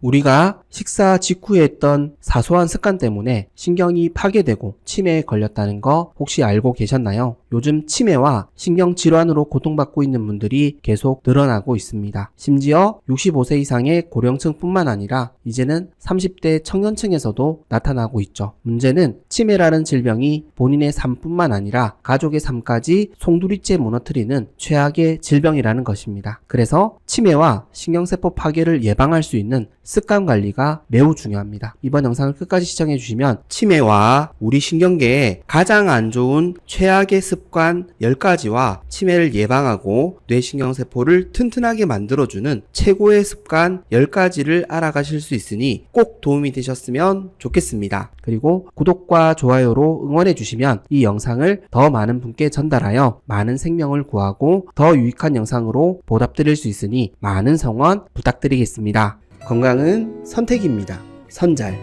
우리가 식사 직후에 했던 사소한 습관 때문에 신경이 파괴되고 치매에 걸렸다는 거 혹시 알고 계셨나요? 요즘 치매와 신경질환으로 고통받고 있는 분들이 계속 늘어나고 있습니다. 심지어 65세 이상의 고령층뿐만 아니라 이제는 30대 청년층에서도 나타나고 있죠. 문제는 치매라는 질병이 본인의 삶뿐만 아니라 가족의 삶까지 송두리째 무너뜨리는 최악의 질병이라는 것입니다. 그래서 치매와 신경세포 파괴를 예방할 수 있는 습관 관리가 매우 중요합니다. 이번 영상을 끝까지 시청해 주시면 치매와 우리 신경계에 가장 안 좋은 최악의 습관 10가지와 치매를 예방하고 뇌신경세포를 튼튼하게 만들어주는 최고의 습관 10가지를 알아가실 수 있으니 꼭 도움이 되셨으면 좋겠습니다. 그리고 구독과 좋아요로 응원해 주시면 이 영상을 더 많은 분께 전달하여 많은 생명을 구하고 더 유익한 영상으로 보답드릴 수 있으니 많은 성원 부탁드리겠습니다. 건강은 선택입니다. 선잘.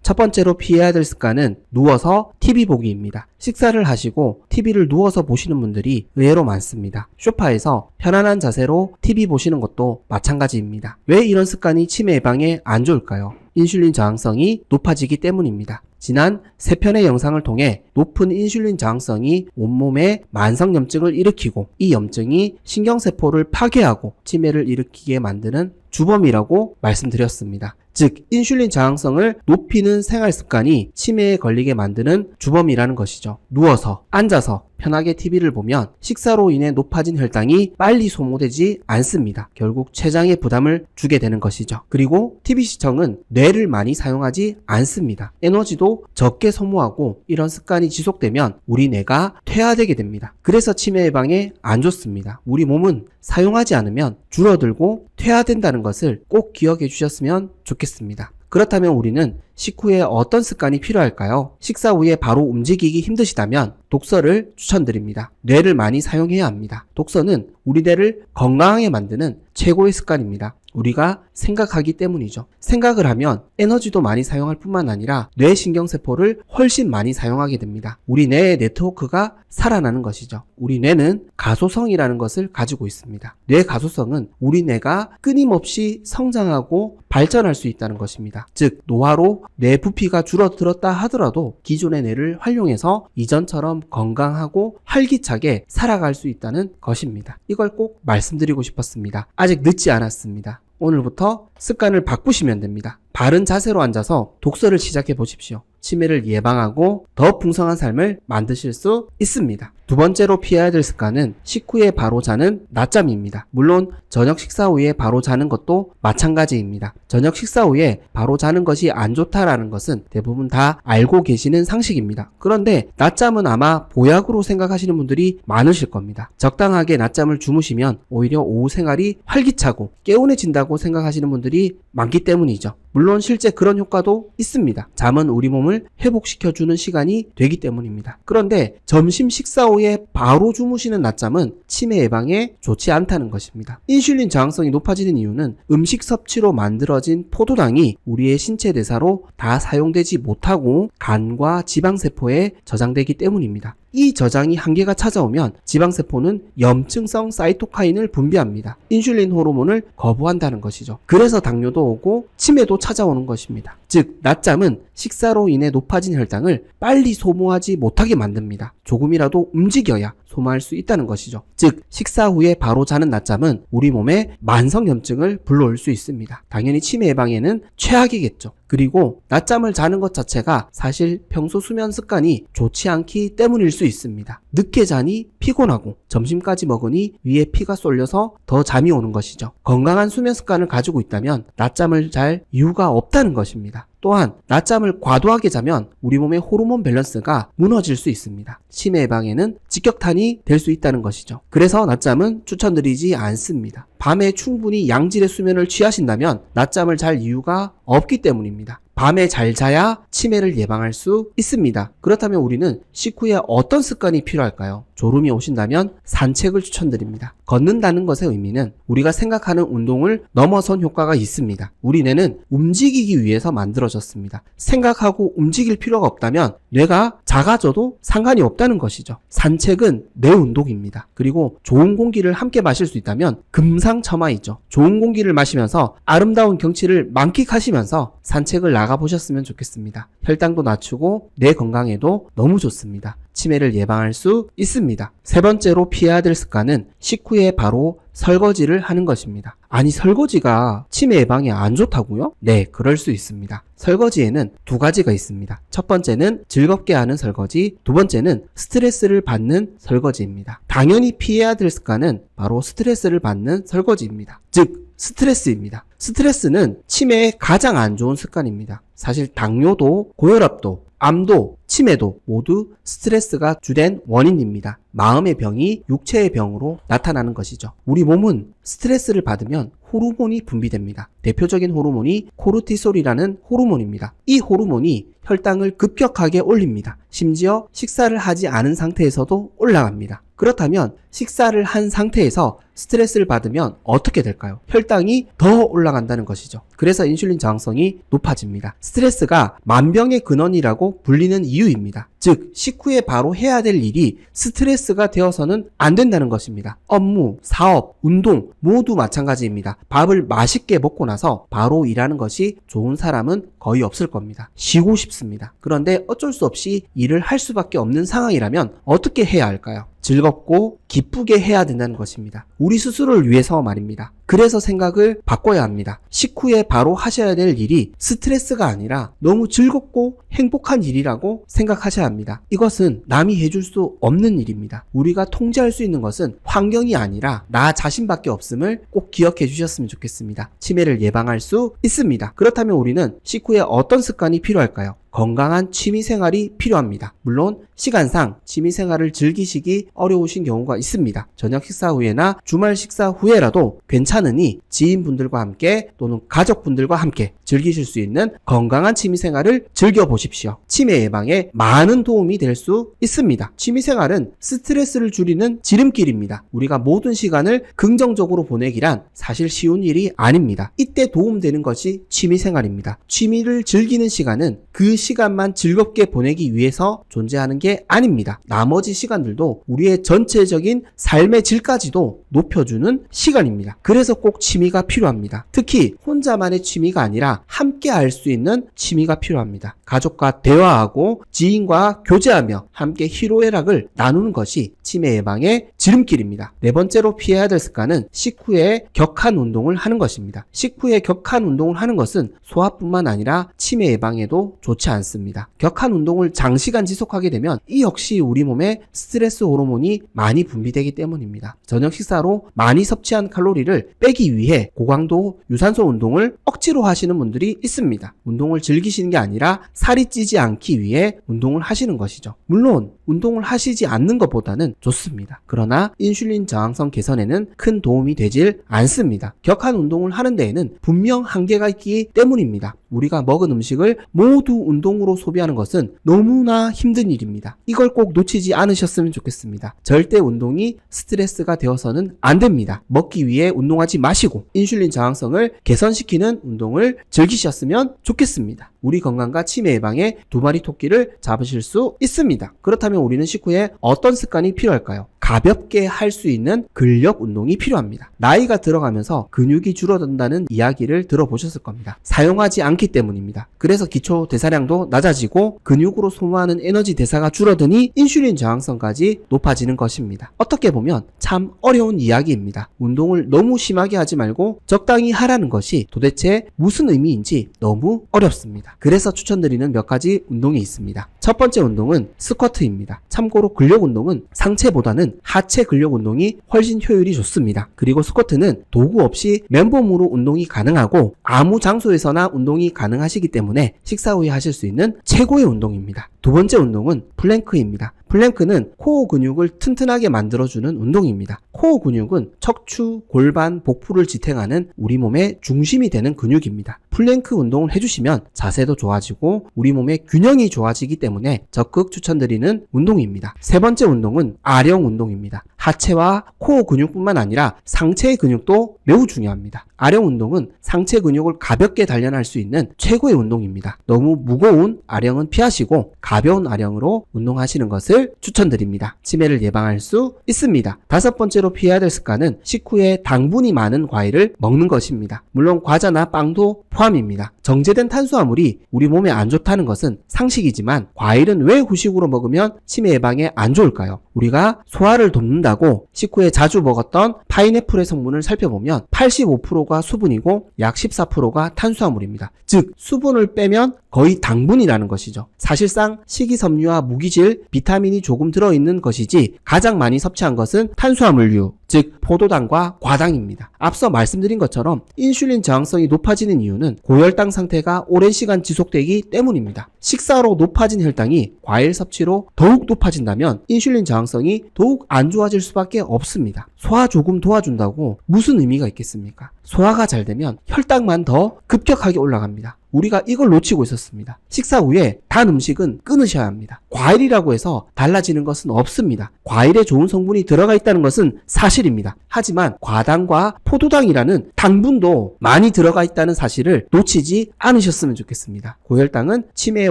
첫 번째로 피해야 될 습관은 누워서 TV 보기입니다. 식사를 하시고 TV를 누워서 보시는 분들이 의외로 많습니다. 소파에서 편안한 자세로 TV 보시는 것도 마찬가지입니다. 왜 이런 습관이 치매 예방에 안 좋을까요? 인슐린 저항성이 높아지기 때문입니다. 지난 3편의 영상을 통해 높은 인슐린 저항성이 온몸에 만성염증을 일으키고 이 염증이 신경세포를 파괴하고 치매를 일으키게 만드는 주범이라고 말씀드렸습니다. 즉 인슐린 저항성을 높이는 생활습관이 치매에 걸리게 만드는 주범이라는 것이죠. 누워서, 앉아서 편하게 TV를 보면 식사로 인해 높아진 혈당이 빨리 소모되지 않습니다. 결국 췌장에 부담을 주게 되는 것이죠. 그리고 TV 시청은 뇌를 많이 사용하지 않습니다. 에너지도 적게 소모하고 이런 습관이 지속되면 우리 뇌가 퇴화되게 됩니다. 그래서 치매 예방에 안 좋습니다. 우리 몸은 사용하지 않으면 줄어들고 퇴화된다는 것을 꼭 기억해 주셨으면 좋겠습니다. 그렇다면 우리는 식후에 어떤 습관이 필요할까요? 식사 후에 바로 움직이기 힘드시다면 독서를 추천드립니다. 뇌를 많이 사용해야 합니다. 독서는 우리 뇌를 건강하게 만드는 최고의 습관입니다. 우리가 생각하기 때문이죠. 생각을 하면 에너지도 많이 사용할 뿐만 아니라 뇌신경세포를 훨씬 많이 사용하게 됩니다. 우리 뇌의 네트워크가 살아나는 것이죠. 우리 뇌는 가소성이라는 것을 가지고 있습니다. 뇌 가소성은 우리 뇌가 끊임없이 성장하고 발전할 수 있다는 것입니다. 즉 노화로 뇌 부피가 줄어들었다 하더라도 기존의 뇌를 활용해서 이전처럼 건강하고 활기차게 살아갈 수 있다는 것입니다. 이걸 꼭 말씀드리고 싶었습니다. 아직 늦지 않았습니다. 오늘부터 습관을 바꾸시면 됩니다. 바른 자세로 앉아서 독서를 시작해 보십시오. 치매를 예방하고 더 풍성한 삶을 만드실 수 있습니다. 두 번째로 피해야 될 습관은 식후에 바로 자는 낮잠입니다. 물론 저녁 식사 후에 바로 자는 것도 마찬가지입니다. 저녁 식사 후에 바로 자는 것이 안 좋다라는 것은 대부분 다 알고 계시는 상식입니다. 그런데 낮잠은 아마 보약으로 생각하시는 분들이 많으실 겁니다. 적당하게 낮잠을 주무시면 오히려 오후 생활이 활기차고 개운해진다고 생각하시는 분들이 많기 때문이죠. 물론 실제 그런 효과도 있습니다. 잠은 우리 몸을 회복시켜주는 시간이 되기 때문입니다. 그런데 점심 식사 후에 바로 주무시는 낮잠은 치매 예방에 좋지 않다는 것입니다. 인슐린 저항성이 높아지는 이유는 음식 섭취로 만들어진 포도당이 우리의 신체 대사로 다 사용되지 못하고 간과 지방세포에 저장되기 때문입니다. 이 저장이 한계가 찾아오면 지방세포는 염증성 사이토카인을 분비합니다. 인슐린 호르몬을 거부한다는 것이죠. 그래서 당뇨도 오고 치매도 찾아오는 것입니다. 즉 낮잠은 식사로 인해 높아진 혈당을 빨리 소모하지 못하게 만듭니다. 조금이라도 움직여야 소모할 수 있다는 것이죠. 즉 식사 후에 바로 자는 낮잠은 우리 몸에 만성염증을 불러올 수 있습니다. 당연히 치매 예방에는 최악이겠죠. 그리고 낮잠을 자는 것 자체가 사실 평소 수면 습관이 좋지 않기 때문일 수 있습니다. 늦게 자니 피곤하고 점심까지 먹으니 위에 피가 쏠려서 더 잠이 오는 것이죠. 건강한 수면 습관을 가지고 있다면 낮잠을 잘 이유가 없다는 것입니다. 또한 낮잠을 과도하게 자면 우리 몸의 호르몬 밸런스가 무너질 수 있습니다. 치매 예방에는 직격탄이 될 수 있다는 것이죠. 그래서 낮잠은 추천드리지 않습니다. 밤에 충분히 양질의 수면을 취하신다면 낮잠을 잘 이유가 없기 때문입니다. 밤에 잘 자야 치매를 예방할 수 있습니다. 그렇다면 우리는 식후에 어떤 습관이 필요할까요? 졸음이 오신다면 산책을 추천드립니다. 걷는다는 것의 의미는 우리가 생각하는 운동을 넘어선 효과가 있습니다. 우리 뇌는 움직이기 위해서 만들어졌습니다. 생각하고 움직일 필요가 없다면 뇌가 작아져도 상관이 없다는 것이죠. 산책은 뇌 운동입니다. 그리고 좋은 공기를 함께 마실 수 있다면 금상첨화이죠. 좋은 공기를 마시면서 아름다운 경치를 만끽하시면서 산책을 나가보셨으면 좋겠습니다. 혈당도 낮추고 뇌 건강에도 너무 좋습니다. 치매를 예방할 수 있습니다. 세 번째로 피해야 될 습관은 식후에 바로 설거지를 하는 것입니다. 아니, 설거지가 치매 예방에 안 좋다고요? 네, 그럴 수 있습니다. 설거지에는 두 가지가 있습니다. 첫 번째는 즐겁게 하는 설거지, 두 번째는 스트레스를 받는 설거지입니다. 당연히 피해야 될 습관은 바로 스트레스를 받는 설거지입니다. 즉, 스트레스입니다. 스트레스는 치매에 가장 안 좋은 습관입니다. 사실 당뇨도, 고혈압도, 암도, 치매도 모두 스트레스가 주된 원인입니다. 마음의 병이 육체의 병으로 나타나는 것이죠. 우리 몸은 스트레스를 받으면 호르몬이 분비됩니다. 대표적인 호르몬이 코르티솔이라는 호르몬입니다. 이 호르몬이 혈당을 급격하게 올립니다. 심지어 식사를 하지 않은 상태에서도 올라갑니다. 그렇다면 식사를 한 상태에서 스트레스를 받으면 어떻게 될까요? 혈당이 더 올라간다는 것이죠. 그래서 인슐린 저항성이 높아집니다. 스트레스가 만병의 근원이라고 불리는 이유입니다. 즉, 식후에 바로 해야 될 일이 스트레스가 되어서는 안 된다는 것입니다. 업무, 사업, 운동 모두 마찬가지입니다. 밥을 맛있게 먹고 나서 바로 일하는 것이 좋은 사람은 거의 없을 겁니다. 쉬고 싶습니다. 그런데 어쩔 수 없이 일을 할 수밖에 없는 상황이라면 어떻게 해야 할까요? 즐겁고 기쁘게 해야 된다는 것입니다. 우리 스스로를 위해서 말입니다. 그래서 생각을 바꿔야 합니다. 식후에 바로 하셔야 될 일이 스트레스가 아니라 너무 즐겁고 행복한 일이라고 생각하셔야 합니다. 이것은 남이 해줄 수 없는 일입니다. 우리가 통제할 수 있는 것은 환경이 아니라 나 자신밖에 없음을 꼭 기억해 주셨으면 좋겠습니다. 치매를 예방할 수 있습니다. 그렇다면 우리는 식후에 어떤 습관이 필요할까요? 건강한 취미생활이 필요합니다. 물론 시간상 취미생활을 즐기시기 어려우신 경우가 있습니다. 저녁 식사 후에나 주말 식사 후에라도 괜찮으니 지인분들과 함께 또는 가족분들과 함께 즐기실 수 있는 건강한 취미생활을 즐겨보십시오. 치매 예방에 많은 도움이 될 수 있습니다. 취미생활은 스트레스를 줄이는 지름길입니다. 우리가 모든 시간을 긍정적으로 보내기란 사실 쉬운 일이 아닙니다. 이때 도움되는 것이 취미생활입니다. 취미를 즐기는 시간은 그 시간만 즐겁게 보내기 위해서 존재하는 게 아닙니다. 나머지 시간들도 우리의 전체적인 삶의 질까지도 높여주는 시간입니다. 그래서 꼭 취미가 필요합니다. 특히 혼자만의 취미가 아니라 함께 할 수 있는 취미가 필요합니다. 가족과 대화하고 지인과 교제하며 함께 희로애락을 나누는 것이 치매 예방의 지름길입니다. 네 번째로 피해야 될 습관은 식후에 격한 운동을 하는 것입니다. 식후에 격한 운동을 하는 것은 소화뿐만 아니라 치매 예방에도 좋지 않습니다. 격한 운동을 장시간 지속하게 되면 이 역시 우리 몸에 스트레스 호르몬이 많이 분비되기 때문입니다. 저녁 식사로 많이 섭취한 칼로리를 빼기 위해 고강도 유산소 운동을 억지로 하시는 분들이 있습니다. 운동을 즐기시는 게 아니라 살이 찌지 않기 위해 운동을 하시는 것이죠. 물론 운동을 하시지 않는 것보다는 좋습니다. 그러나 인슐린 저항성 개선에는 큰 도움이 되질 않습니다. 격한 운동을 하는 데에는 분명 한계가 있기 때문입니다. 우리가 먹은 음식을 모두 운동으로 소비하는 것은 너무나 힘든 일입니다. 이걸 꼭 놓치지 않으셨으면 좋겠습니다. 절대 운동이 스트레스가 되어서는 안 됩니다. 먹기 위해 운동하지 마시고 인슐린 저항성을 개선시키는 운동을 즐기셨으면 좋겠습니다. 우리 건강과 치매 예방에 두 마리 토끼를 잡으실 수 있습니다. 그렇다면 우리는 식후에 어떤 습관이 필요할까요? 가볍게 할 수 있는 근력 운동이 필요합니다. 나이가 들어가면서 근육이 줄어든다는 이야기를 들어보셨을 겁니다. 사용하지 않기 때문입니다. 그래서 기초 대사량도 낮아지고 근육으로 소모하는 에너지 대사가 줄어드니 인슐린 저항성까지 높아지는 것입니다. 어떻게 보면 참 어려운 이야기입니다. 운동을 너무 심하게 하지 말고 적당히 하라는 것이 도대체 무슨 의미인지 너무 어렵습니다. 그래서 추천드리는 몇 가지 운동이 있습니다. 첫 번째 운동은 스쿼트입니다. 참고로 근력 운동은 상체보다는 하체 근력 운동이 훨씬 효율이 좋습니다. 그리고 스쿼트는 도구 없이 맨몸으로 운동이 가능하고 아무 장소에서나 운동이 가능하시기 때문에 식사 후에 하실 수 있는 최고의 운동입니다. 두 번째 운동은 플랭크입니다. 플랭크는 코어 근육을 튼튼하게 만들어주는 운동입니다. 코어 근육은 척추, 골반, 복부를 지탱하는 우리 몸의 중심이 되는 근육입니다. 플랭크 운동을 해주시면 자세도 좋아지고 우리 몸의 균형이 좋아지기 때문에 적극 추천드리는 운동입니다. 세 번째 운동은 아령 운동입니다. 하체와 코어 근육뿐만 아니라 상체의 근육도 매우 중요합니다. 아령 운동은 상체 근육을 가볍게 단련할 수 있는 최고의 운동입니다. 너무 무거운 아령은 피하시고 가벼운 아령으로 운동하시는 것을 추천드립니다. 치매를 예방할 수 있습니다. 다섯 번째로 피해야 될 습관은 식후에 당분이 많은 과일을 먹는 것입니다. 물론 과자나 빵도 포함입니다. 정제된 탄수화물이 우리 몸에 안 좋다는 것은 상식이지만 과일은 왜 후식으로 먹으면 치매 예방에 안 좋을까요? 우리가 소화를 돕는다고 식후에 자주 먹었던 파인애플의 성분을 살펴보면 85%가 수분이고 약 14%가 탄수화물입니다. 즉 수분을 빼면 거의 당분이라는 것이죠. 사실상 식이섬유와 무기질, 비타민이 조금 들어있는 것이지 가장 많이 섭취한 것은 탄수화물류, 즉 포도당과 과당입니다. 앞서 말씀드린 것처럼 인슐린 저항성이 높아지는 이유는 고혈당 상태가 오랜 시간 지속되기 때문입니다. 식사로 높아진 혈당이 과일 섭취로 더욱 높아진다면 인슐린 저항성이 더욱 안 좋아질 수밖에 없습니다. 소화 조금 도와준다고 무슨 의미가 있겠습니까? 소화가 잘 되면 혈당만 더 급격하게 올라갑니다. 우리가 이걸 놓치고 있었습니다. 식사 후에 단 음식은 끊으셔야 합니다. 과일이라고 해서 달라지는 것은 없습니다. 과일에 좋은 성분이 들어가 있다는 것은 사실입니다. 하지만 과당과 포도당이라는 당분도 많이 들어가 있다는 사실을 놓치지 않으셨으면 좋겠습니다. 고혈당은 치매의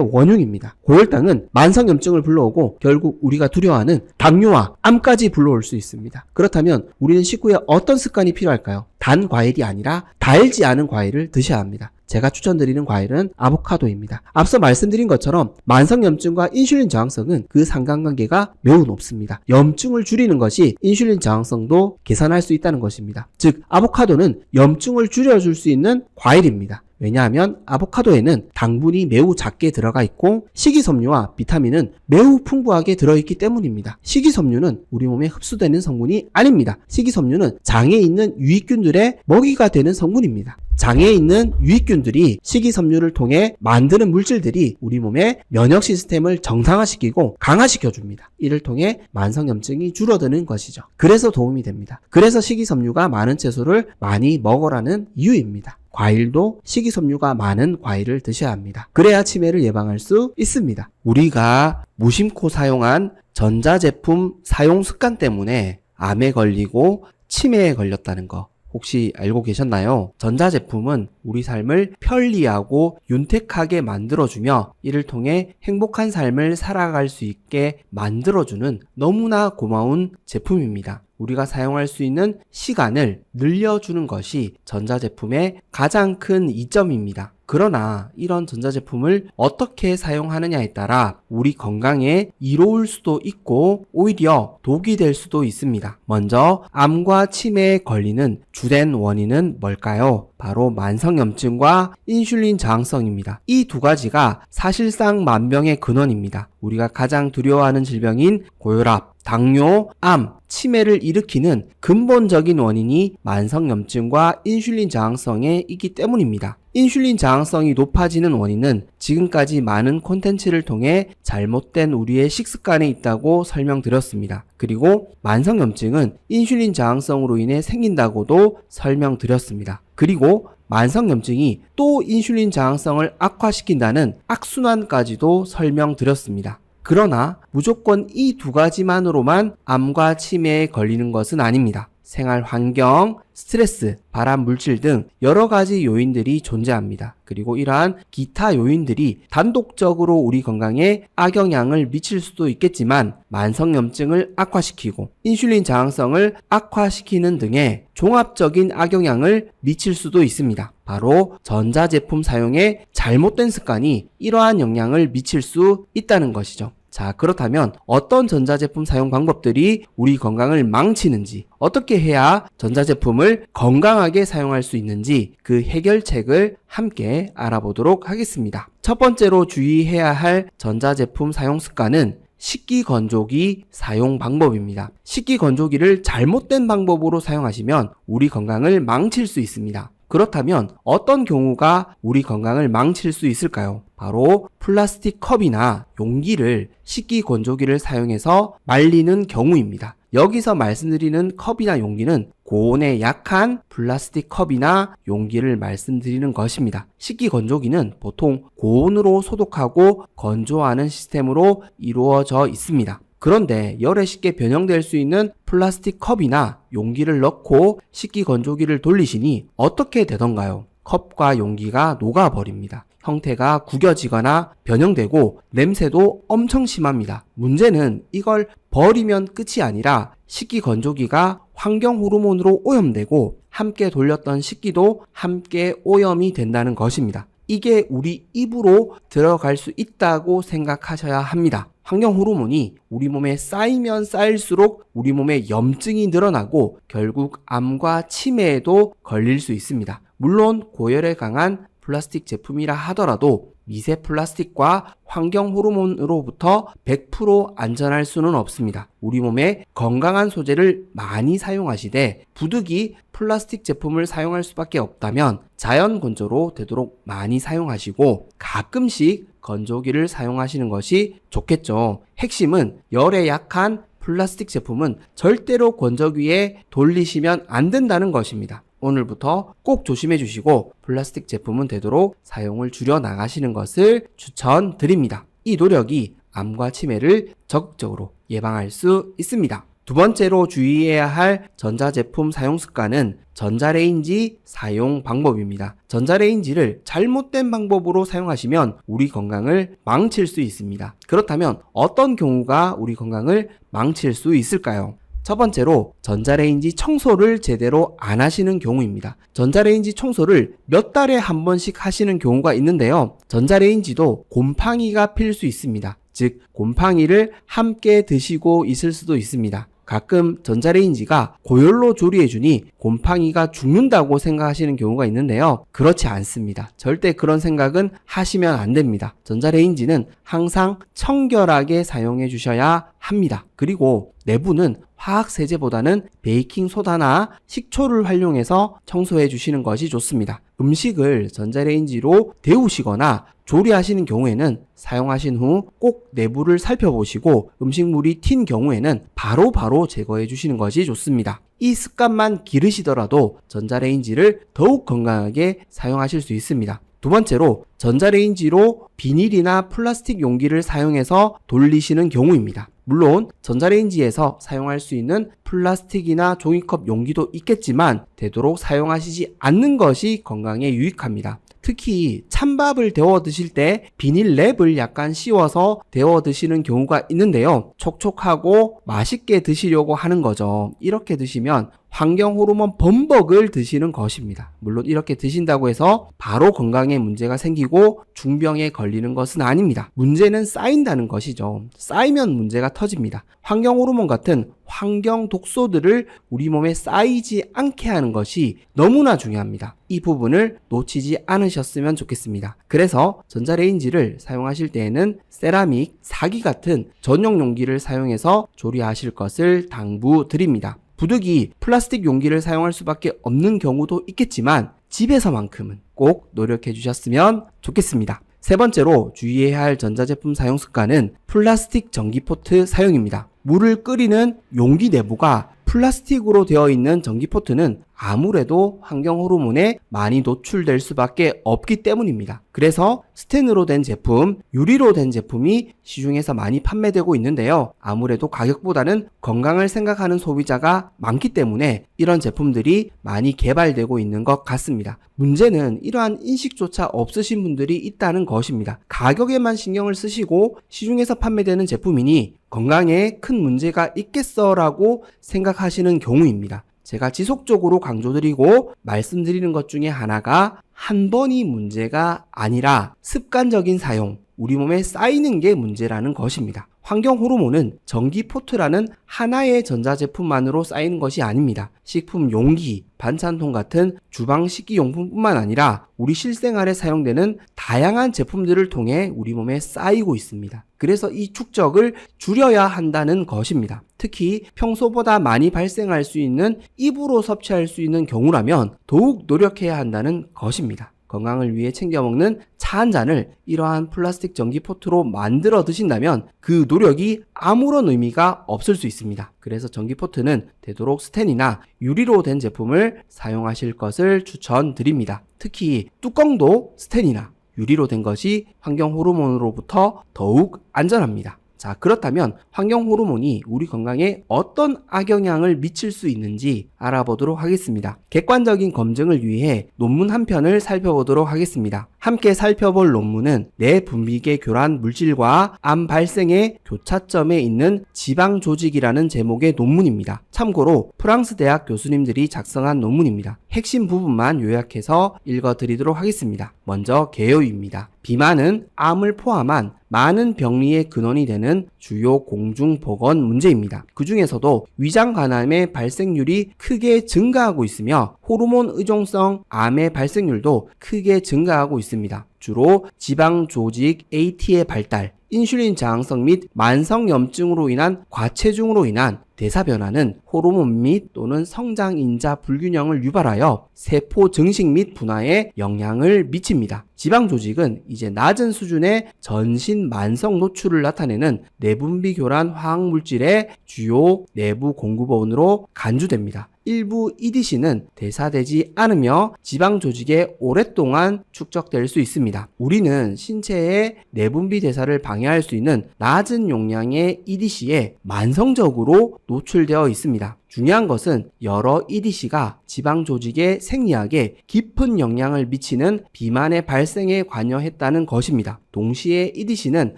원흉입니다. 고혈당은 만성염증을 불러오고 결국 우리가 두려워하는 당뇨와 암까지 불러올 수 있습니다. 그렇다면 우리는 식후에 어떤 습관이 필요할까요? 단 과일이 아니라 달지 않은 과일을 드셔야 합니다. 제가 추천드리는 과일은 아보카도입니다. 앞서 말씀드린 것처럼 만성염증과 인슐린 저항성은 그 상관관계가 매우 높습니다. 염증을 줄이는 것이 인슐린 저항성도 개선할 수 있다는 것입니다. 즉 아보카도는 염증을 줄여줄 수 있는 과일입니다. 왜냐하면 아보카도에는 당분이 매우 작게 들어가 있고 식이섬유와 비타민은 매우 풍부하게 들어있기 때문입니다. 식이섬유는 우리 몸에 흡수되는 성분이 아닙니다. 식이섬유는 장에 있는 유익균들의 먹이가 되는 성분입니다. 장에 있는 유익균들이 식이섬유를 통해 만드는 물질들이 우리 몸의 면역 시스템을 정상화시키고 강화시켜줍니다. 이를 통해 만성염증이 줄어드는 것이죠. 그래서 도움이 됩니다. 그래서 식이섬유가 많은 채소를 많이 먹으라는 이유입니다. 과일도 식이섬유가 많은 과일을 드셔야 합니다. 그래야 치매를 예방할 수 있습니다. 우리가 무심코 사용한 전자제품 사용 습관 때문에 암에 걸리고 치매에 걸렸다는 거 혹시 알고 계셨나요? 전자제품은 우리 삶을 편리하고 윤택하게 만들어주며 이를 통해 행복한 삶을 살아갈 수 있게 만들어주는 너무나 고마운 제품입니다. 우리가 사용할 수 있는 시간을 늘려주는 것이 전자제품의 가장 큰 이점입니다. 그러나 이런 전자제품을 어떻게 사용하느냐에 따라 우리 건강에 이로울 수도 있고 오히려 독이 될 수도 있습니다. 먼저 암과 치매에 걸리는 주된 원인은 뭘까요? 바로 만성염증과 인슐린 저항성입니다. 이 두 가지가 사실상 만병의 근원입니다. 우리가 가장 두려워하는 질병인 고혈압, 당뇨, 암, 치매를 일으키는 근본적인 원인이 만성염증과 인슐린 저항성에 있기 때문입니다. 인슐린 저항성이 높아지는 원인은 지금까지 많은 콘텐츠를 통해 잘못된 우리의 식습관에 있다고 설명드렸습니다. 그리고 만성염증은 인슐린 저항성으로 인해 생긴다고도 설명드렸습니다. 그리고 만성염증이 또 인슐린 저항성을 악화시킨다는 악순환까지도 설명드렸습니다. 그러나 무조건 이 두 가지만으로만 암과 치매에 걸리는 것은 아닙니다. 생활 환경, 스트레스, 발암 물질 등 여러 가지 요인들이 존재합니다. 그리고 이러한 기타 요인들이 단독적으로 우리 건강에 악영향을 미칠 수도 있겠지만 만성염증을 악화시키고 인슐린 저항성을 악화시키는 등의 종합적인 악영향을 미칠 수도 있습니다. 바로 전자제품 사용에 잘못된 습관이 이러한 영향을 미칠 수 있다는 것이죠. 자, 그렇다면 어떤 전자제품 사용 방법들이 우리 건강을 망치는지, 어떻게 해야 전자제품을 건강하게 사용할 수 있는지 그 해결책을 함께 알아보도록 하겠습니다. 첫 번째로 주의해야 할 전자제품 사용 습관은 식기건조기 사용 방법입니다. 식기건조기를 잘못된 방법으로 사용하시면 우리 건강을 망칠 수 있습니다. 그렇다면 어떤 경우가 우리 건강을 망칠 수 있을까요? 바로 플라스틱 컵이나 용기를 식기 건조기를 사용해서 말리는 경우입니다. 여기서 말씀드리는 컵이나 용기는 고온에 약한 플라스틱 컵이나 용기를 말씀드리는 것입니다. 식기 건조기는 보통 고온으로 소독하고 건조하는 시스템으로 이루어져 있습니다. 그런데 열에 쉽게 변형될 수 있는 플라스틱 컵이나 용기를 넣고 식기 건조기를 돌리시니 어떻게 되던가요? 컵과 용기가 녹아버립니다. 형태가 구겨지거나 변형되고 냄새도 엄청 심합니다. 문제는 이걸 버리면 끝이 아니라 식기 건조기가 환경 호르몬으로 오염되고 함께 돌렸던 식기도 함께 오염이 된다는 것입니다. 이게 우리 입으로 들어갈 수 있다고 생각하셔야 합니다. 환경 호르몬이 우리 몸에 쌓이면 쌓일수록 우리 몸에 염증이 늘어나고 결국 암과 치매에도 걸릴 수 있습니다. 물론 고열에 강한 플라스틱 제품이라 하더라도 미세 플라스틱과 환경 호르몬으로부터 100% 안전할 수는 없습니다. 우리 몸에 건강한 소재를 많이 사용하시되 부득이 플라스틱 제품을 사용할 수밖에 없다면 자연 건조로 되도록 많이 사용하시고 가끔씩 건조기를 사용하시는 것이 좋겠죠. 핵심은 열에 약한 플라스틱 제품은 절대로 건조기에 돌리시면 안 된다는 것입니다. 오늘부터 꼭 조심해 주시고 플라스틱 제품은 되도록 사용을 줄여 나가시는 것을 추천드립니다. 이 노력이 암과 치매를 적극적으로 예방할 수 있습니다. 두 번째로 주의해야 할 전자제품 사용 습관은 전자레인지 사용 방법입니다. 전자레인지를 잘못된 방법으로 사용하시면 우리 건강을 망칠 수 있습니다. 그렇다면 어떤 경우가 우리 건강을 망칠 수 있을까요? 첫 번째로 전자레인지 청소를 제대로 안 하시는 경우입니다. 전자레인지 청소를 몇 달에 한 번씩 하시는 경우가 있는데요. 전자레인지도 곰팡이가 필 수 있습니다. 즉 곰팡이를 함께 드시고 있을 수도 있습니다. 가끔 전자레인지가 고열로 조리해주니 곰팡이가 죽는다고 생각하시는 경우가 있는데요. 그렇지 않습니다. 절대 그런 생각은 하시면 안 됩니다. 전자레인지는 항상 청결하게 사용해 주셔야 합니다. 그리고 내부는 화학 세제보다는 베이킹 소다나 식초를 활용해서 청소해 주시는 것이 좋습니다. 음식을 전자레인지로 데우시거나 조리하시는 경우에는 사용하신 후 꼭 내부를 살펴보시고 음식물이 튄 경우에는 바로 제거해 주시는 것이 좋습니다. 이 습관만 기르시더라도 전자레인지를 더욱 건강하게 사용하실 수 있습니다. 두 번째로 전자레인지로 비닐이나 플라스틱 용기를 사용해서 돌리시는 경우입니다. 물론 전자레인지에서 사용할 수 있는 플라스틱이나 종이컵 용기도 있겠지만 되도록 사용하시지 않는 것이 건강에 유익합니다. 특히 찬밥을 데워 드실 때 비닐 랩을 약간 씌워서 데워 드시는 경우가 있는데요. 촉촉하고 맛있게 드시려고 하는 거죠. 이렇게 드시면 환경 호르몬 범벅을 드시는 것입니다. 물론 이렇게 드신다고 해서 바로 건강에 문제가 생기고 중병에 걸리는 것은 아닙니다. 문제는 쌓인다는 것이죠. 쌓이면 문제가 터집니다. 환경 호르몬 같은 환경 독소들을 우리 몸에 쌓이지 않게 하는 것이 너무나 중요합니다. 이 부분을 놓치지 않으셨으면 좋겠습니다. 그래서 전자레인지를 사용하실 때에는 세라믹, 사기 같은 전용 용기를 사용해서 조리하실 것을 당부드립니다. 부득이 플라스틱 용기를 사용할 수밖에 없는 경우도 있겠지만 집에서만큼은 꼭 노력해 주셨으면 좋겠습니다. 세 번째로 주의해야 할 전자제품 사용 습관은 플라스틱 전기포트 사용입니다. 물을 끓이는 용기 내부가 플라스틱으로 되어 있는 전기포트는 아무래도 환경 호르몬에 많이 노출될 수밖에 없기 때문입니다. 그래서 스텐으로 된 제품, 유리로 된 제품이 시중에서 많이 판매되고 있는데요. 아무래도 가격보다는 건강을 생각하는 소비자가 많기 때문에 이런 제품들이 많이 개발되고 있는 것 같습니다. 문제는 이러한 인식조차 없으신 분들이 있다는 것입니다. 가격에만 신경을 쓰시고 시중에서 판매되는 제품이니 건강에 큰 문제가 있겠어라고 생각하시는 경우입니다. 제가 지속적으로 강조드리고 말씀드리는 것 중에 하나가 한 번이 문제가 아니라 습관적인 사용, 우리 몸에 쌓이는 게 문제라는 것입니다. 환경 호르몬은 전기포트라는 하나의 전자제품만으로 쌓이는 것이 아닙니다. 식품 용기, 반찬통 같은 주방 식기용품뿐만 아니라 우리 실생활에 사용되는 다양한 제품들을 통해 우리 몸에 쌓이고 있습니다. 그래서 이 축적을 줄여야 한다는 것입니다. 특히 평소보다 많이 발생할 수 있는 입으로 섭취할 수 있는 경우라면 더욱 노력해야 한다는 것입니다. 건강을 위해 챙겨 먹는 차 한 잔을 이러한 플라스틱 전기포트로 만들어 드신다면 그 노력이 아무런 의미가 없을 수 있습니다. 그래서 전기포트는 되도록 스텐이나 유리로 된 제품을 사용하실 것을 추천드립니다. 특히 뚜껑도 스텐이나 유리로 된 것이 환경 호르몬으로부터 더욱 안전합니다. 자, 그렇다면 환경 호르몬이 우리 건강에 어떤 악영향을 미칠 수 있는지 알아보도록 하겠습니다. 객관적인 검증을 위해 논문 한 편을 살펴보도록 하겠습니다. 함께 살펴볼 논문은 내 분비계 교란 물질과 암 발생의 교차점에 있는 지방 조직이라는 제목의 논문입니다. 참고로 프랑스 대학 교수님들이 작성한 논문입니다. 핵심 부분만 요약해서 읽어드리도록 하겠습니다. 먼저 개요입니다. 비만은 암을 포함한 많은 병리의 근원이 되는 주요 공중보건 문제입니다. 그 중에서도 위장간암의 발생률이 크게 증가하고 있으며 호르몬 의존성 암의 발생률도 크게 증가하고 있습니다. 주로 지방조직 AT의 발달, 인슐린 저항성 및 만성염증으로 인한 과체중으로 인한 대사 변화는 호르몬 및 또는 성장인자 불균형을 유발하여 세포 증식 및 분화에 영향을 미칩니다. 지방조직은 이제 낮은 수준의 전신 만성 노출을 나타내는 내분비 교란 화학물질의 주요 내부 공급원으로 간주됩니다. 일부 EDC는 대사되지 않으며 지방 조직에 오랫동안 축적될 수 있습니다. 우리는 신체의 내분비 대사를 방해할 수 있는 낮은 용량의 EDC에 만성적으로 노출되어 있습니다. 중요한 것은 여러 EDC가 지방 조직의 생리학에 깊은 영향을 미치는 비만의 발생에 관여했다는 것입니다. 동시에 EDC는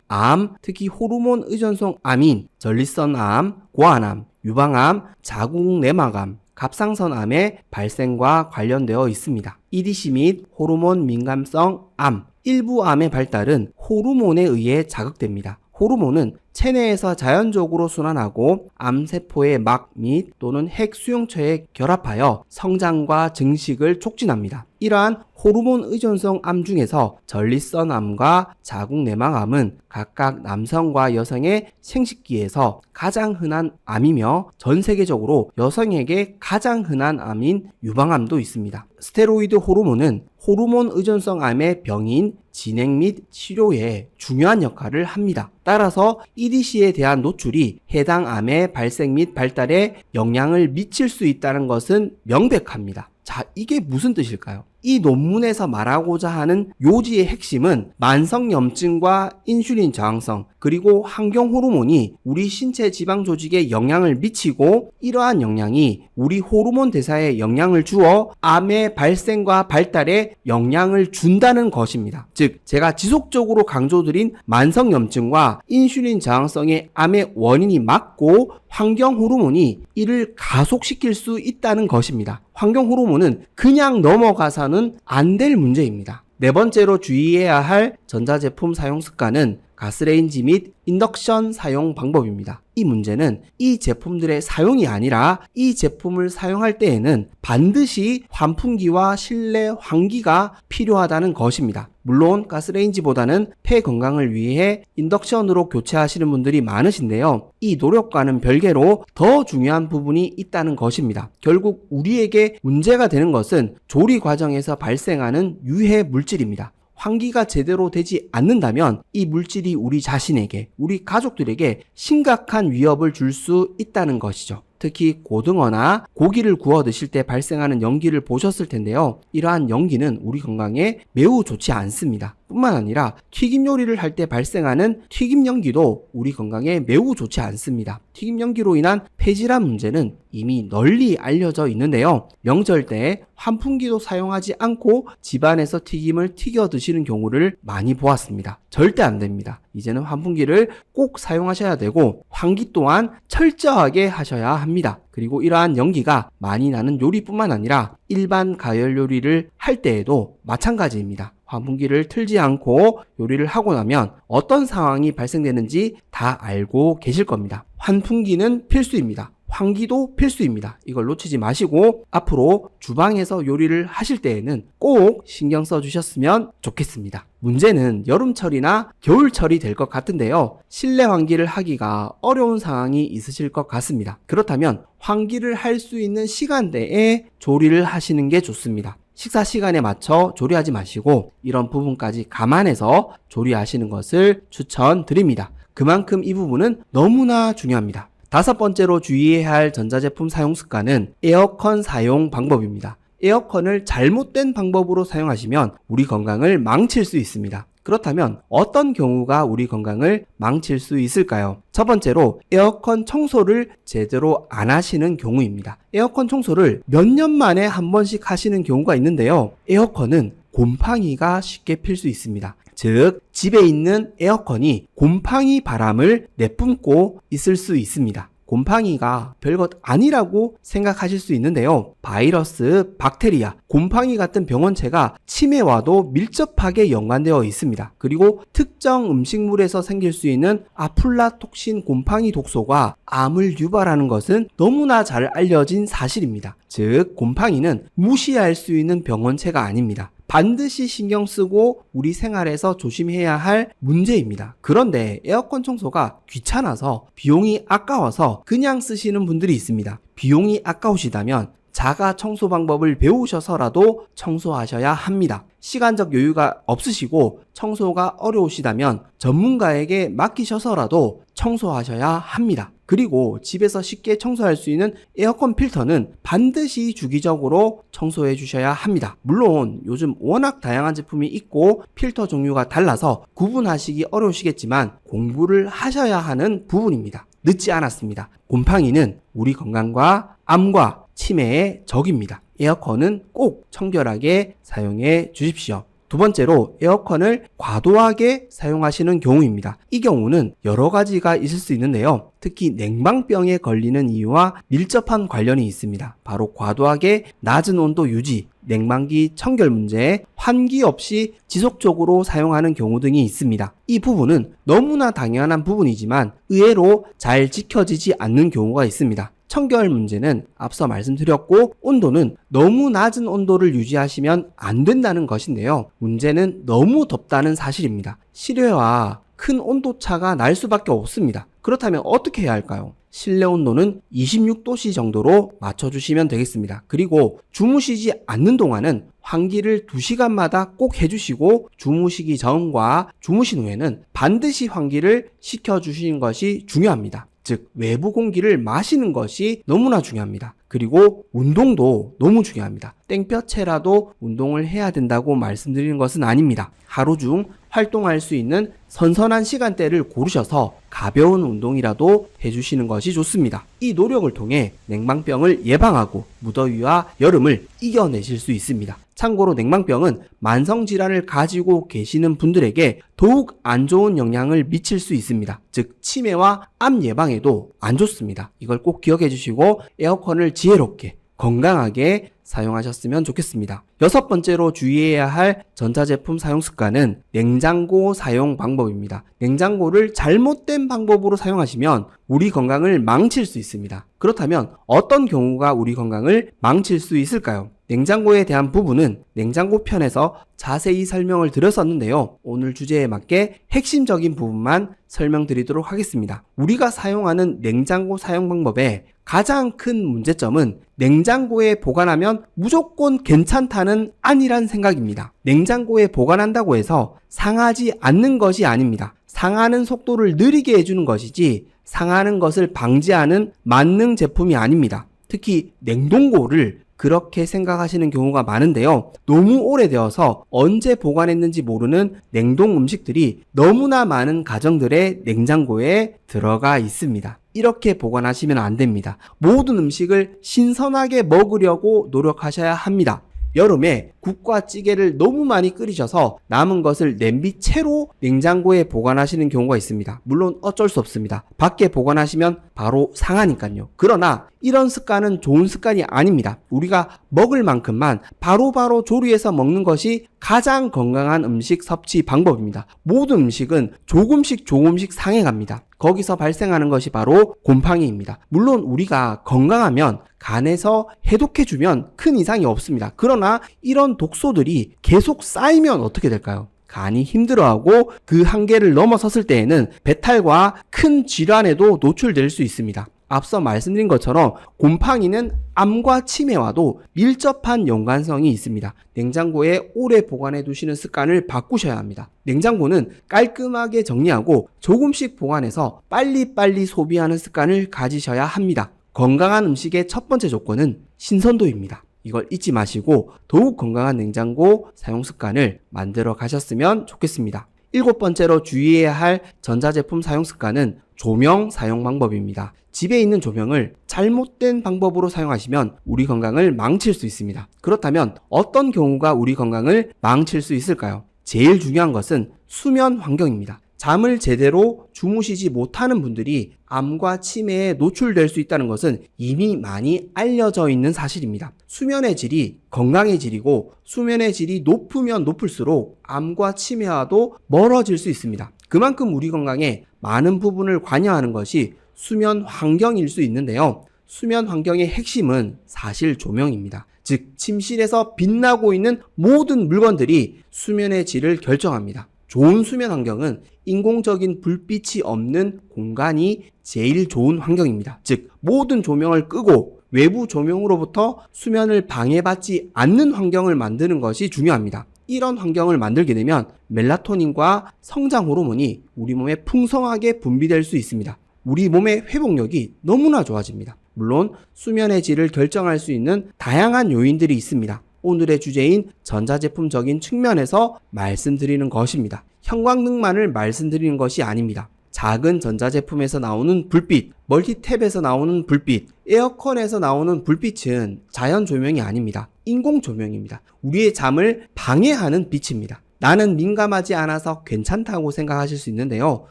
암, 특히 호르몬 의존성 암인 전립선암, 고환암, 유방암, 자궁 내막암, 갑상선암의 발생과 관련되어 있습니다. EDC 및 호르몬 민감성 암, 일부 암의 발달은 호르몬에 의해 자극됩니다. 호르몬은 체내에서 자연적으로 순환하고 암세포의 막 및 또는 핵 수용처에 결합하여 성장과 증식을 촉진합니다. 이러한 호르몬 의존성 암 중에서 전립선암과 자궁내막암은 각각 남성과 여성의 생식기에서 가장 흔한 암이며 전 세계적으로 여성에게 가장 흔한 암인 유방암도 있습니다. 스테로이드 호르몬은 호르몬 의존성 암의 병인 진행 및 치료에 중요한 역할을 합니다. 따라서 EDC에 대한 노출이 해당 암의 발생 및 발달에 영향을 미칠 수 있다는 것은 명백합니다. 자, 이게 무슨 뜻일까요? 이 논문에서 말하고자 하는 요지의 핵심은 만성염증과 인슐린 저항성 그리고 환경 호르몬이 우리 신체 지방 조직에 영향을 미치고 이러한 영향이 우리 호르몬 대사에 영향을 주어 암의 발생과 발달에 영향을 준다는 것입니다. 즉 제가 지속적으로 강조드린 만성염증과 인슐린 저항성의 암의 원인이 맞고 환경 호르몬이 이를 가속시킬 수 있다는 것입니다. 환경 호르몬은 그냥 넘어가서는 안 될 문제입니다. 네 번째로 주의해야 할 전자제품 사용 습관은 가스레인지 및 인덕션 사용 방법입니다. 이 문제는 이 제품들의 사용이 아니라 이 제품을 사용할 때에는 반드시 환풍기와 실내 환기가 필요하다는 것입니다. 물론 가스레인지보다는 폐 건강을 위해 인덕션으로 교체하시는 분들이 많으신데요. 이 노력과는 별개로 더 중요한 부분이 있다는 것입니다. 결국 우리에게 문제가 되는 것은 조리 과정에서 발생하는 유해 물질입니다. 환기가 제대로 되지 않는다면 이 물질이 우리 자신에게, 우리 가족들에게 심각한 위협을 줄 수 있다는 것이죠. 특히 고등어나 고기를 구워 드실 때 발생하는 연기를 보셨을 텐데요. 이러한 연기는 우리 건강에 매우 좋지 않습니다. 뿐만 아니라 튀김 요리를 할 때 발생하는 튀김 연기도 우리 건강에 매우 좋지 않습니다. 튀김 연기로 인한 폐질환 문제는 이미 널리 알려져 있는데요. 명절 때 환풍기도 사용하지 않고 집안에서 튀김을 튀겨 드시는 경우를 많이 보았습니다. 절대 안 됩니다. 이제는 환풍기를 꼭 사용하셔야 되고 환기 또한 철저하게 하셔야 합니다. 그리고 이러한 연기가 많이 나는 요리뿐만 아니라 일반 가열 요리를 할 때에도 마찬가지입니다. 환풍기를 틀지 않고 요리를 하고 나면 어떤 상황이 발생되는지 다 알고 계실 겁니다. 환풍기는 필수입니다. 환기도 필수입니다. 이걸 놓치지 마시고 앞으로 주방에서 요리를 하실 때에는 꼭 신경 써 주셨으면 좋겠습니다. 문제는 여름철이나 겨울철이 될 것 같은데요. 실내 환기를 하기가 어려운 상황이 있으실 것 같습니다. 그렇다면 환기를 할 수 있는 시간대에 조리를 하시는 게 좋습니다. 식사 시간에 맞춰 조리하지 마시고 이런 부분까지 감안해서 조리하시는 것을 추천드립니다. 그만큼 이 부분은 너무나 중요합니다. 다섯 번째로 주의해야 할 전자제품 사용 습관은 에어컨 사용 방법입니다. 에어컨을 잘못된 방법으로 사용하시면 우리 건강을 망칠 수 있습니다. 그렇다면 어떤 경우가 우리 건강을 망칠 수 있을까요? 첫 번째로 에어컨 청소를 제대로 안 하시는 경우입니다. 에어컨 청소를 몇 년 만에 한 번씩 하시는 경우가 있는데요. 에어컨은 곰팡이가 쉽게 필 수 있습니다. 즉 집에 있는 에어컨이 곰팡이 바람을 내뿜고 있을 수 있습니다. 곰팡이가 별것 아니라고 생각하실 수 있는데요. 바이러스, 박테리아, 곰팡이 같은 병원체가 치매와도 밀접하게 연관되어 있습니다. 그리고 특정 음식물에서 생길 수 있는 아플라톡신 곰팡이 독소가 암을 유발하는 것은 너무나 잘 알려진 사실입니다. 즉 곰팡이는 무시할 수 있는 병원체가 아닙니다. 반드시 신경 쓰고 우리 생활에서 조심해야 할 문제입니다. 그런데 에어컨 청소가 귀찮아서 비용이 아까워서 그냥 쓰시는 분들이 있습니다. 비용이 아까우시다면 자가 청소 방법을 배우셔서라도 청소하셔야 합니다. 시간적 여유가 없으시고 청소가 어려우시다면 전문가에게 맡기셔서라도 청소하셔야 합니다. 그리고 집에서 쉽게 청소할 수 있는 에어컨 필터는 반드시 주기적으로 청소해 주셔야 합니다. 물론 요즘 워낙 다양한 제품이 있고 필터 종류가 달라서 구분하시기 어려우시겠지만 공부를 하셔야 하는 부분입니다. 늦지 않았습니다. 곰팡이는 우리 건강과 암과 치매의 적입니다. 에어컨은 꼭 청결하게 사용해 주십시오. 두 번째로 에어컨을 과도하게 사용하시는 경우입니다. 이 경우는 여러 가지가 있을 수 있는데요. 특히 냉방병에 걸리는 이유와 밀접한 관련이 있습니다. 바로 과도하게 낮은 온도 유지, 냉방기 청결 문제, 환기 없이 지속적으로 사용하는 경우 등이 있습니다. 이 부분은 너무나 당연한 부분이지만 의외로 잘 지켜지지 않는 경우가 있습니다. 청결 문제는 앞서 말씀드렸고 온도는 너무 낮은 온도를 유지하시면 안 된다는 것인데요. 문제는 너무 덥다는 사실입니다. 실외와 큰 온도차가 날 수밖에 없습니다. 그렇다면 어떻게 해야 할까요? 실내 온도는 26도씨 정도로 맞춰주시면 되겠습니다. 그리고 주무시지 않는 동안은 환기를 2시간마다 꼭 해주시고 주무시기 전과 주무신 후에는 반드시 환기를 시켜주시는 것이 중요합니다. 즉 외부 공기를 마시는 것이 너무나 중요합니다. 그리고 운동도 너무 중요합니다. 땡볕에라도 운동을 해야 된다고 말씀드리는 것은 아닙니다. 하루 중 활동할 수 있는 선선한 시간대를 고르셔서 가벼운 운동이라도 해주시는 것이 좋습니다. 이 노력을 통해 냉방병을 예방하고 무더위와 여름을 이겨내실 수 있습니다. 참고로 냉방병은 만성질환을 가지고 계시는 분들에게 더욱 안 좋은 영향을 미칠 수 있습니다. 즉 치매와 암 예방에도 안 좋습니다. 이걸 꼭 기억해 주시고 에어컨을 지혜롭게 건강하게 사용하셨으면 좋겠습니다. 여섯 번째로 주의해야 할 전자제품 사용 습관은 냉장고 사용 방법입니다. 냉장고를 잘못된 방법으로 사용하시면 우리 건강을 망칠 수 있습니다. 그렇다면 어떤 경우가 우리 건강을 망칠 수 있을까요? 냉장고에 대한 부분은 냉장고 편에서 자세히 설명을 드렸었는데요. 오늘 주제에 맞게 핵심적인 부분만 설명드리도록 하겠습니다. 우리가 사용하는 냉장고 사용 방법의 가장 큰 문제점은 냉장고에 보관하면 무조건 괜찮다는 안일한 생각입니다. 냉장고에 보관한다고 해서 상하지 않는 것이 아닙니다. 상하는 속도를 느리게 해주는 것이지 상하는 것을 방지하는 만능 제품이 아닙니다. 특히 냉동고를 그렇게 생각하시는 경우가 많은데요. 너무 오래되어서 언제 보관했는지 모르는 냉동 음식들이 너무나 많은 가정들의 냉장고에 들어가 있습니다. 이렇게 보관하시면 안 됩니다. 모든 음식을 신선하게 먹으려고 노력하셔야 합니다. 여름에 국과 찌개를 너무 많이 끓이셔서 남은 것을 냄비 채로 냉장고에 보관하시는 경우가 있습니다. 물론 어쩔 수 없습니다. 밖에 보관하시면 바로 상하니까요. 그러나 이런 습관은 좋은 습관이 아닙니다. 우리가 먹을 만큼만 바로바로 조리해서 먹는 것이 가장 건강한 음식 섭취 방법입니다. 모든 음식은 조금씩 상해갑니다. 거기서 발생하는 것이 바로 곰팡이입니다. 물론 우리가 건강하면 간에서 해독해주면 큰 이상이 없습니다. 그러나 이런 독소들이 계속 쌓이면 어떻게 될까요? 간이 힘들어하고 그 한계를 넘어섰을 때에는 배탈과 큰 질환에도 노출될 수 있습니다. 앞서 말씀드린 것처럼 곰팡이는 암과 치매와도 밀접한 연관성이 있습니다. 냉장고에 오래 보관해 두시는 습관을 바꾸셔야 합니다. 냉장고는 깔끔하게 정리하고 조금씩 보관해서 빨리빨리 소비하는 습관을 가지셔야 합니다. 건강한 음식의 첫 번째 조건은 신선도입니다. 이걸 잊지 마시고 더욱 건강한 냉장고 사용 습관을 만들어 가셨으면 좋겠습니다. 7번째로 주의해야 할 전자제품 사용 습관은 조명 사용 방법입니다. 집에 있는 조명을 잘못된 방법으로 사용하시면 우리 건강을 망칠 수 있습니다. 그렇다면 어떤 경우가 우리 건강을 망칠 수 있을까요? 제일 중요한 것은 수면 환경입니다. 잠을 제대로 주무시지 못하는 분들이 암과 치매에 노출될 수 있다는 것은 이미 많이 알려져 있는 사실입니다. 수면의 질이 건강의 질이고 수면의 질이 높으면 높을수록 암과 치매와도 멀어질 수 있습니다. 그만큼 우리 건강에 많은 부분을 관여하는 것이 수면 환경일 수 있는데요. 수면 환경의 핵심은 사실 조명입니다. 즉 침실에서 빛나고 있는 모든 물건들이 수면의 질을 결정합니다. 좋은 수면 환경은 인공적인 불빛이 없는 공간이 제일 좋은 환경입니다. 즉 모든 조명을 끄고 외부 조명으로부터 수면을 방해받지 않는 환경을 만드는 것이 중요합니다. 이런 환경을 만들게 되면 멜라토닌과 성장 호르몬이 우리 몸에 풍성하게 분비될 수 있습니다. 우리 몸의 회복력이 너무나 좋아집니다. 물론 수면의 질을 결정할 수 있는 다양한 요인들이 있습니다. 오늘의 주제인 전자제품적인 측면에서 말씀드리는 것입니다. 형광등만을 말씀드리는 것이 아닙니다. 작은 전자제품에서 나오는 불빛, 멀티탭에서 나오는 불빛, 에어컨에서 나오는 불빛은 자연 조명이 아닙니다. 인공 조명입니다. 우리의 잠을 방해하는 빛입니다. 나는 민감하지 않아서 괜찮다고 생각하실 수 있는데요.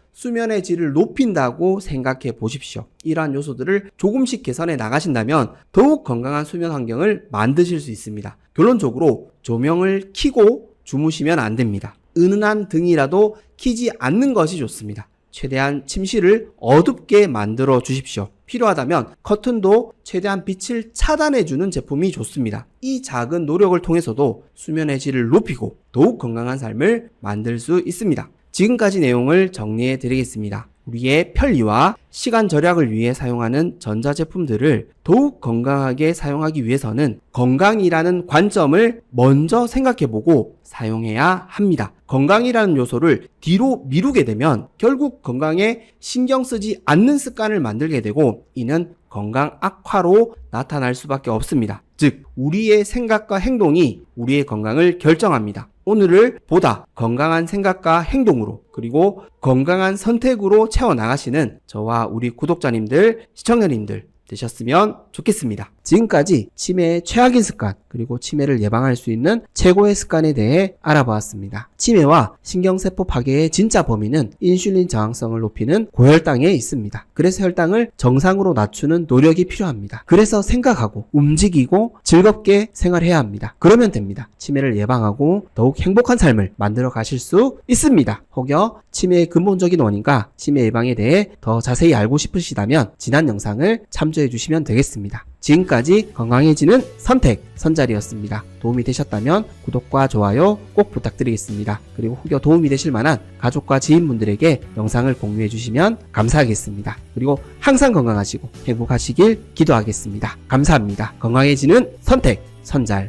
수면의 질을 높인다고 생각해 보십시오. 이러한 요소들을 조금씩 개선해 나가신다면 더욱 건강한 수면 환경을 만드실 수 있습니다. 결론적으로 조명을 켜고 주무시면 안 됩니다. 은은한 등이라도 켜지 않는 것이 좋습니다. 최대한 침실을 어둡게 만들어 주십시오. 필요하다면 커튼도 최대한 빛을 차단해주는 제품이 좋습니다. 이 작은 노력을 통해서도 수면의 질을 높이고 더욱 건강한 삶을 만들 수 있습니다. 지금까지 내용을 정리해 드리겠습니다. 우리의 편리와 시간 절약을 위해 사용하는 전자제품들을 더욱 건강하게 사용하기 위해서는 건강이라는 관점을 먼저 생각해보고 사용해야 합니다. 건강이라는 요소를 뒤로 미루게 되면 결국 건강에 신경 쓰지 않는 습관을 만들게 되고 이는 건강 악화로 나타날 수밖에 없습니다. 즉 우리의 생각과 행동이 우리의 건강을 결정합니다. 오늘을 보다 건강한 생각과 행동으로 그리고 건강한 선택으로 채워나가시는 저와 우리 구독자님들, 시청자님들 되셨으면 좋겠습니다. 지금까지 치매의 최악인 습관 그리고 치매를 예방할 수 있는 최고의 습관에 대해 알아보았습니다. 치매와 신경세포 파괴의 진짜 범인은 인슐린 저항성을 높이는 고혈당에 있습니다. 그래서 혈당을 정상으로 낮추는 노력이 필요합니다. 그래서 생각하고 움직이고 즐겁게 생활해야 합니다. 그러면 됩니다. 치매를 예방하고 더욱 행복한 삶을 만들어 가실 수 있습니다. 혹여 치매의 근본적인 원인과 치매 예방에 대해 더 자세히 알고 싶으시다면 지난 영상을 참조해 주시면 되겠습니다. 지금까지 건강해지는 선택 선잘이었습니다. 도움이 되셨다면 구독과 좋아요 꼭 부탁드리겠습니다. 그리고 혹여 도움이 되실 만한 가족과 지인분들에게 영상을 공유해 주시면 감사하겠습니다. 그리고 항상 건강하시고 행복하시길 기도하겠습니다. 감사합니다. 건강해지는 선택 선잘